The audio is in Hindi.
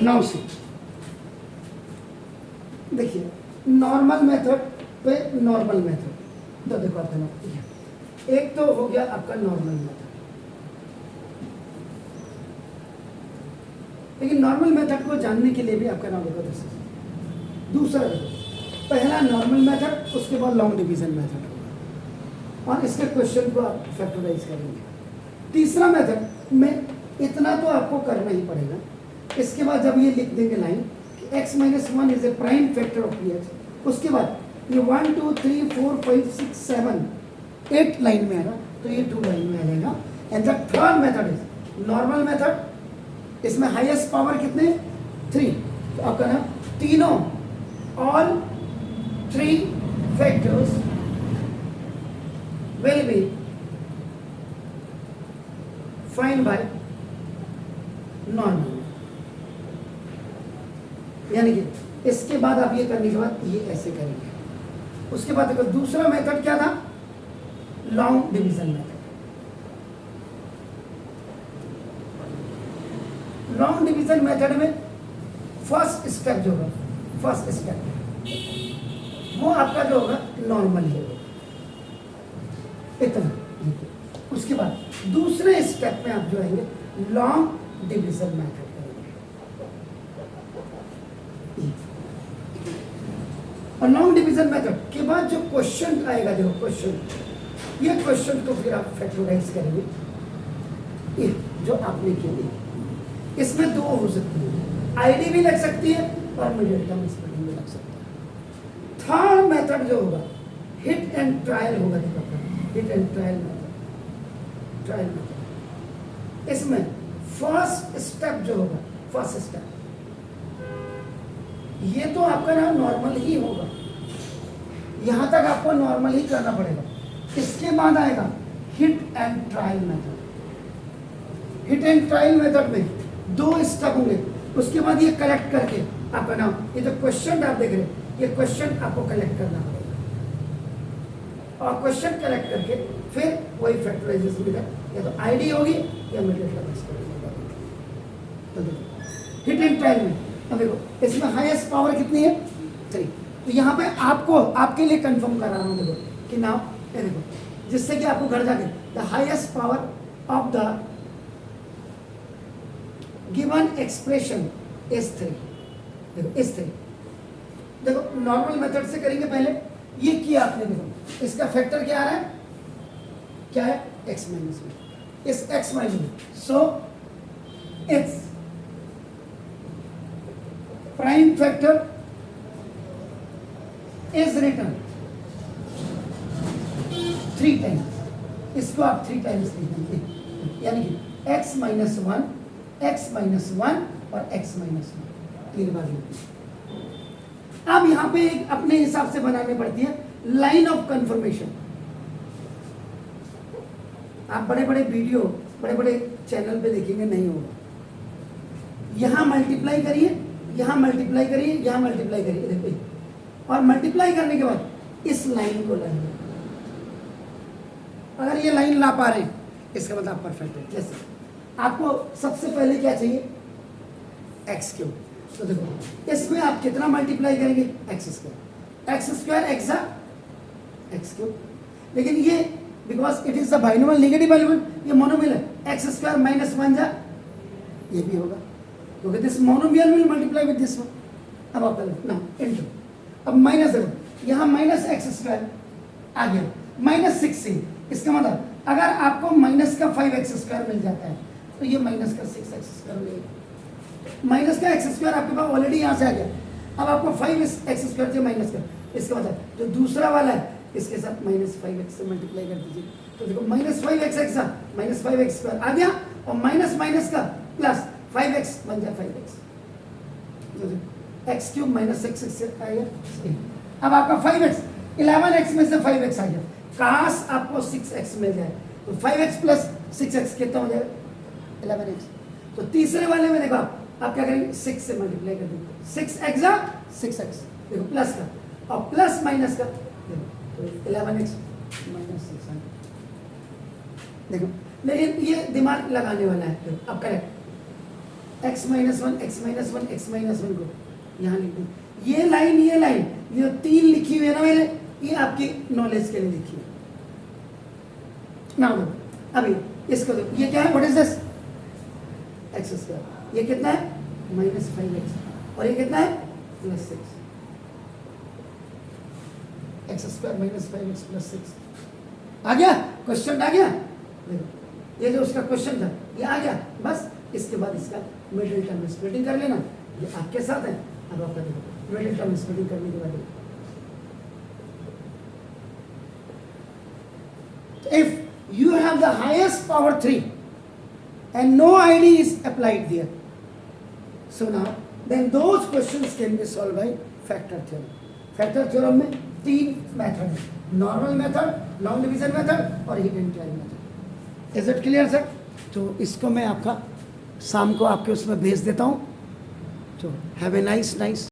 नाउ सी, देखिए नॉर्मल मेथड पे नॉर्मल मेथड, तो देखो आपका नाम एक तो हो गया आपका नॉर्मल मेथड, लेकिन नॉर्मल मेथड को जानने के लिए भी आपका नाम देखो दूसरा देखो, पहला नॉर्मल मेथड, उसके बाद लॉन्ग डिवीजन मेथड होगा और इसके क्वेश्चन को आप फैक्टराइज करेंगे। तीसरा मेथड में इतना तो आपको करना ही पड़ेगा, इसके बाद जब ये लिख देंगे लाइन कि x minus 1 is a prime factor of px, उसके बाद ये 1 2 3 4 5 6 7 8 लाइन में आएगा, तो ये 2 लाइन में आ जाएगा। And the third method is normal method, इसमें हाईएस्ट पावर कितने 3, तो आपका ना तीनों all 3 factors will be find by normal, यानी कि इसके बाद आप ये करने के बाद ये ऐसे करेंगे। उसके बाद देखो दूसरा मेथड क्या था, long division method. Long division method में फर्स्ट स्टेप जो होगा, फर्स्ट स्टेप वो आपका जो होगा नॉर्मल ही होगा, इतना। उसके बाद दूसरे स्टेप में आप जो आएंगे लॉन्ग डिवीजन मेथड करेंगे, और लॉन्ग डिवीजन मेथड के बाद जो क्वेश्चन आएगा, देखो क्वेश्चन, ये क्वेश्चन को फिर आप फैक्टराइज करेंगे, ये जो आपने किया, इसमें दो हो सकती है, आईडी भी लग सकती है और मिडिल टर्म स्प्लिटिंग भी लग सकता है। थर्ड मेथड जो होगा हिट एंड ट्रायल होगा, देखो hit and trial method, trial method. इसमें फर्स्ट स्टेप जो होगा, फर्स्ट स्टेप ये तो आपका ना नॉर्मल ही होगा, यहां तक आपको नॉर्मल ही करना पड़ेगा। इसके बाद आएगा hit and trial method. Hit and trial method में 2 स्टेप होंगे, उसके बाद ये कलेक्ट करके आपका नाम, ये जो क्वेश्चन आप देख रहे हैं, ये क्वेश्चन आपको कलेक्ट करना पड़ेगा, और क्वेश्चन कलेक्ट करके फिर वही फैक्टराइजेशन मिला, या तो आईडी होगी या मिडिल टर्म स्प्लिटिंग होगी। तो देखो हिट एंड ट्रायल में अब देखो इसमें हाईएस्ट पावर कितनी है 3, तो यहाँ पे आपको आपके लिए कंफर्म करा रहा हूँ, देखो कि नाउ ये देखो, जिससे कि आपको घर जाके the highest power of the given expression is 3, देखो इज 3। देखो नॉर्मल मेथड से करेंगे, पहले ये किया आपने, देखो इसका फैक्टर क्या आ रहा है, क्या है x माइनस में, इस x माइनस में, so its prime factor is written 3 times, इसको आप 3 टाइम्स लिखेंगे, यानी कि x माइनस 1, x माइनस 1 और x माइनस 1 3 बार लिखते। अब यहां पे एक अपने हिसाब से बनानी पड़ती है लाइन ऑफ कंफर्मेशन। आप बड़े बड़े वीडियो, बड़े बड़े चैनल पे देखेंगे, नहीं होगा। यहां मल्टीप्लाई करिए, यहां मल्टीप्लाई करिए, यहां मल्टीप्लाई करिए, देखिए, और मल्टीप्लाई करने के बाद इस लाइन को लाइए। अगर ये लाइन ला पा रहे हैं, इसका मतलब आप परफेक्ट है। जैसे आपको सबसे पहले क्या चाहिए, एक्स क्यूब, तो देखो इसमें आप कितना मल्टीप्लाई करेंगे, एक्स स्क्वायर एक्स क्यूब, लेकिन ये because it is the binomial negative element, ये मोनोमियल है, एक्स स्क्वायर माइनस 1 जा, ये भी होगा, क्योंकि this monomial will multiply with this one. अब आप ना इनटू, अब माइनस देखो यहाँ माइनस एक्स स्क्वायर आ गया, माइनस 16, इसका मतलब अगर आपको माइनस का 5x स्क्वायर मिल जाता है, तो ये माइनस का 6x स्क्वायर मिलेगा। माइनस का एक्स स्क्वायर आपके पास ऑलरेडी यहाँ से आ गया, अब आपको 5x स्क्वायर से माइनस का, इसका मतलब जो दूसरा वाला है इसके साथ माइनस 5x से मल्टीप्लाई कर दीजिए, तो देखो minus 5x minus 5x square आ गया, और माइनस माइनस का प्लस 5x बन जाए 5x, तो एक्स क्यूब माइनस 6x से आ गया। अब आपका 5x 11x में से 5x आ गया, काश आपको 6x मिल जाए, तो 5x प्लस 6x कितना हो जाएगा 11x। तो तीसरे वाले में देखो आप क्या करेंगे, 6 से मल्टीप्लाई कर देंगे, 6x जा 6x, देखो प्लस का, और प्लस माइनस का, देखो तो 11x माइनस 6 देखो, लेकिन ये दिमाग लगाने वाला है। अब correct x minus one x minus one x minus one को यहाँ लिख दूँ। ये लाइन ये 3 लिखी हुई है ना मैंने, ये आपकी नॉलेज के लिए लिखी है ना। अभी इसको दो, ये क्या है, what is this, x square, ये कितना है -5x, और ये कितना है +6, एक्स स्क्वायर -5x +6 आ गया, क्वेश्चन आ गया। देखो ये जो उसका क्वेश्चन था ये आ गया, बस इसके बाद इसका मिडिल टर्म स्प्लिटिंग कर लेना, ये आपके साथ है। अब आपका देखो मिडिल टर्म स्प्लिटिंग करने के बाद if you have the highest power 3 and no ID is applied there, so now then those questions can be solved by factor theorem. Factor theorem में 3 मेथड है, normal method, long division method और hidden trial method. Is it clear sir? तो इसको मैं आपका शाम को आपके उसमें भेज देता हूँ। तो हैव ए नाइस